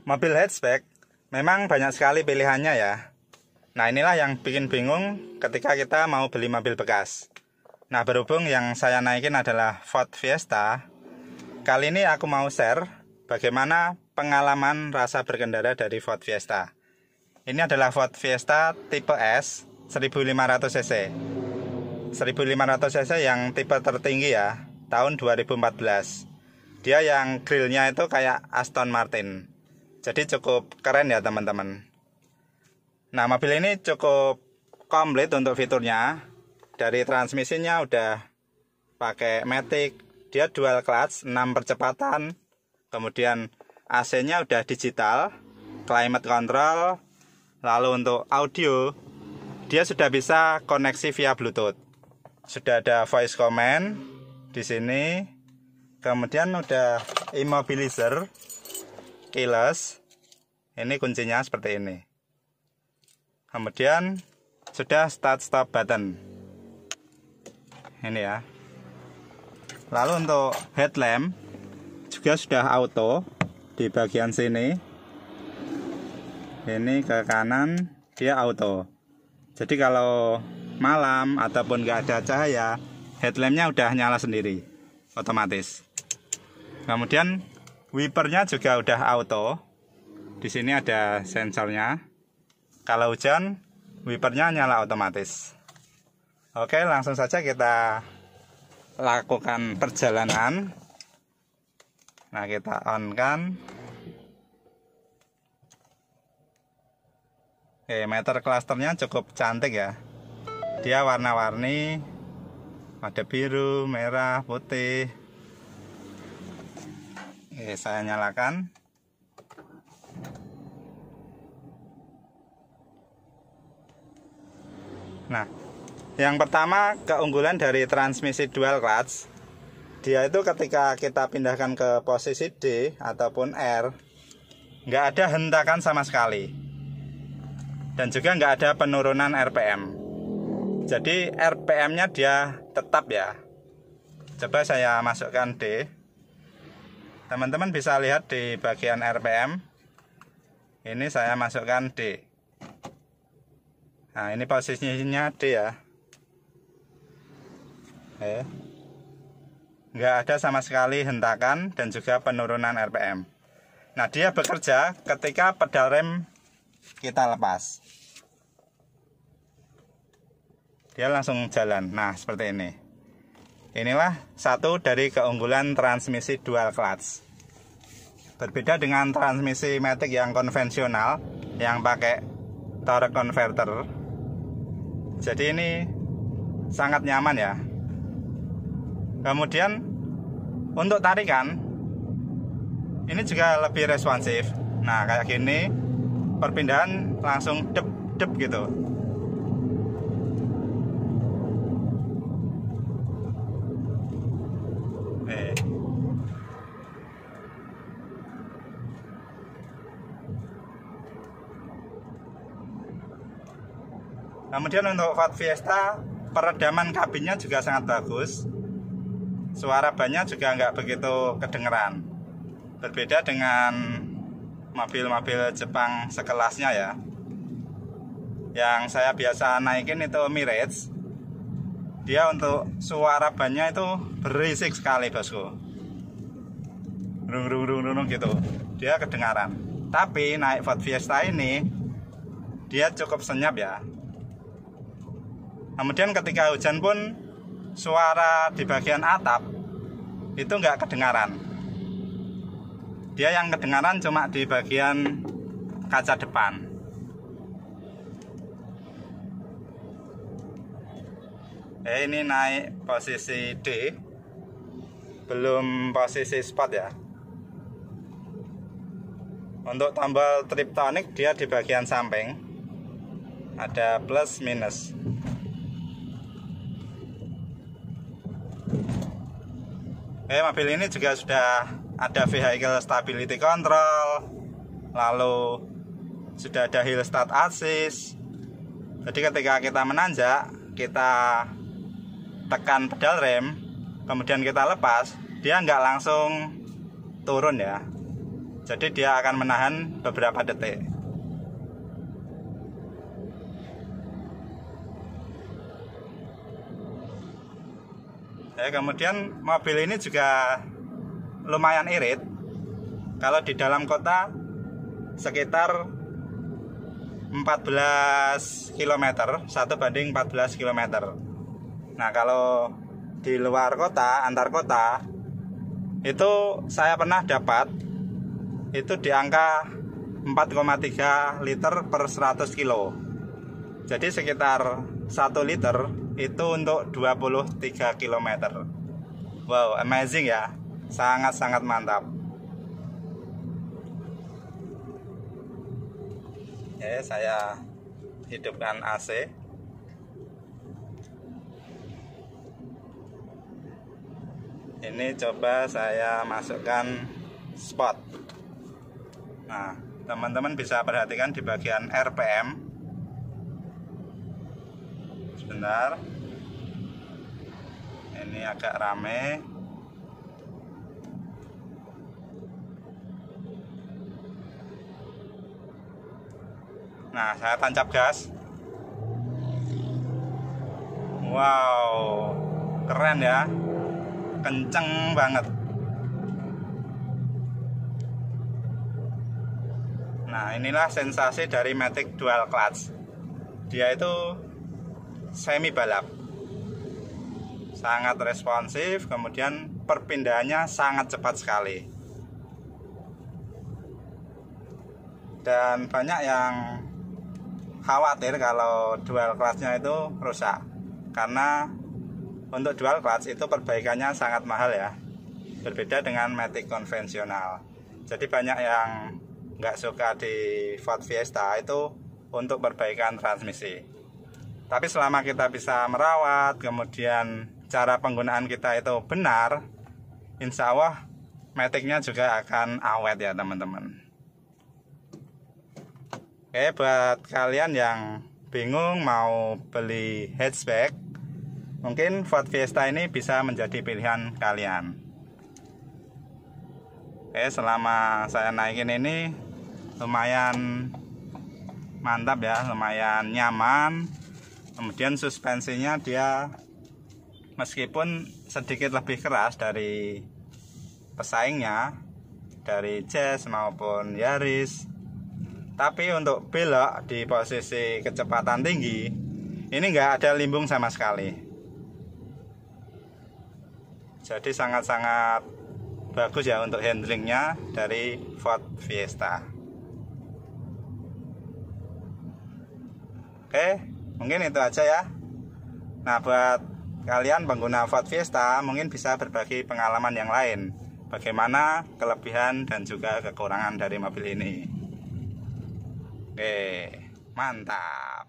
Mobil hatchback memang banyak sekali pilihannya ya. Nah, inilah yang bikin bingung ketika kita mau beli mobil bekas. Nah, berhubung yang saya naikin adalah Ford Fiesta, kali ini aku mau share bagaimana pengalaman rasa berkendara dari Ford Fiesta. Ini adalah Ford Fiesta tipe S 1500 cc. 1500 cc yang tipe tertinggi ya, tahun 2014. Dia yang grillnya itu kayak Aston Martin. Jadi cukup keren ya teman-teman. Nah, mobil ini cukup komplit untuk fiturnya. Dari transmisinya udah pakai matic, dia dual clutch 6 percepatan. Kemudian AC-nya udah digital, climate control. Lalu untuk audio, dia sudah bisa koneksi via Bluetooth. Sudah ada voice command di sini. Kemudian udah immobilizer, keyless. Ini kuncinya seperti ini. Kemudian sudah start stop button. Ini ya. Lalu untuk headlamp juga sudah auto di bagian sini. Ini ke kanan dia auto. Jadi kalau malam ataupun nggak ada cahaya, headlampnya udah nyala sendiri, otomatis. Kemudian wipernya juga udah auto. Di sini ada sensornya. Kalau hujan, wipernya nyala otomatis. Oke, langsung saja kita lakukan perjalanan. Nah, kita on kan. Oke, meter clusternya cukup cantik ya. Dia warna-warni, ada biru, merah, putih. Oke, saya nyalakan. Nah, yang pertama keunggulan dari transmisi dual clutch. Dia itu ketika kita pindahkan ke posisi D ataupun R, nggak ada hentakan sama sekali. Dan juga nggak ada penurunan RPM. Jadi RPM-nya dia tetap ya. Coba saya masukkan D. Teman-teman bisa lihat di bagian RPM. Ini saya masukkan D. Nah, ini posisinya D ya. Nggak ada sama sekali hentakan dan juga penurunan RPM. Nah, dia bekerja ketika pedal rem kita lepas. Dia langsung jalan. Nah, seperti ini. Inilah satu dari keunggulan transmisi dual clutch. Berbeda dengan transmisi matic yang konvensional yang pakai torque converter. Jadi ini sangat nyaman ya. Kemudian untuk tarikan ini juga lebih responsif. Nah, kayak gini perpindahan langsung dep gitu. Kemudian untuk Ford Fiesta, peredaman kabinnya juga sangat bagus. Suara bannya juga nggak begitu kedengeran. Berbeda dengan mobil-mobil Jepang sekelasnya ya. Yang saya biasa naikin itu Mirage. Dia untuk suara bannya itu berisik sekali bosku. Rung gitu. Dia kedengaran. Tapi naik Ford Fiesta ini dia cukup senyap ya. Kemudian ketika hujan pun suara di bagian atap itu nggak kedengaran. Dia yang kedengaran cuma di bagian kaca depan. Ini naik posisi D, belum posisi sport ya. Untuk tombol triptonic dia di bagian samping ada plus minus. Mobil ini juga sudah ada vehicle stability control, lalu sudah ada hill start assist. Jadi ketika kita menanjak, kita tekan pedal rem, kemudian kita lepas, dia nggak langsung turun ya. Jadi dia akan menahan beberapa detik. Kemudian mobil ini juga lumayan irit. Kalau di dalam kota sekitar 14 km, 1:14 km. Nah, kalau di luar kota, antar kota, itu saya pernah dapat itu di angka 4,3 liter per 100 kilo. Jadi sekitar 1 liter itu untuk 23 km. Wow, amazing ya. Sangat-sangat mantap. Saya hidupkan AC. Ini coba saya masukkan spot. Nah, teman-teman bisa perhatikan di bagian RPM. Sebentar. Ini agak rame. Nah, saya tancap gas. Wow, keren ya. Kenceng banget. Nah, inilah sensasi dari Matic Dual Clutch. Dia itu semi balap, sangat responsif, kemudian perpindahannya sangat cepat sekali. Dan banyak yang khawatir kalau dual clutch-nya itu rusak, karena untuk dual clutch itu perbaikannya sangat mahal ya, berbeda dengan Matic konvensional. Jadi banyak yang nggak suka di Ford Fiesta itu untuk perbaikan transmisi. Tapi selama kita bisa merawat, kemudian cara penggunaan kita itu benar, insya Allah Matic-nya juga akan awet ya teman-teman. Buat kalian yang bingung mau beli hatchback, mungkin Ford Fiesta ini bisa menjadi pilihan kalian. Selama saya naikin ini lumayan mantap ya, lumayan nyaman. Kemudian suspensinya dia meskipun sedikit lebih keras dari pesaingnya, dari Jazz maupun Yaris, tapi untuk belok di posisi kecepatan tinggi ini nggak ada limbung sama sekali. Jadi sangat-sangat bagus ya untuk handlingnya dari Ford Fiesta. Mungkin itu aja ya. Nah, buat kalian pengguna Ford Fiesta mungkin bisa berbagi pengalaman yang lain, bagaimana kelebihan dan juga kekurangan dari mobil ini. Mantap.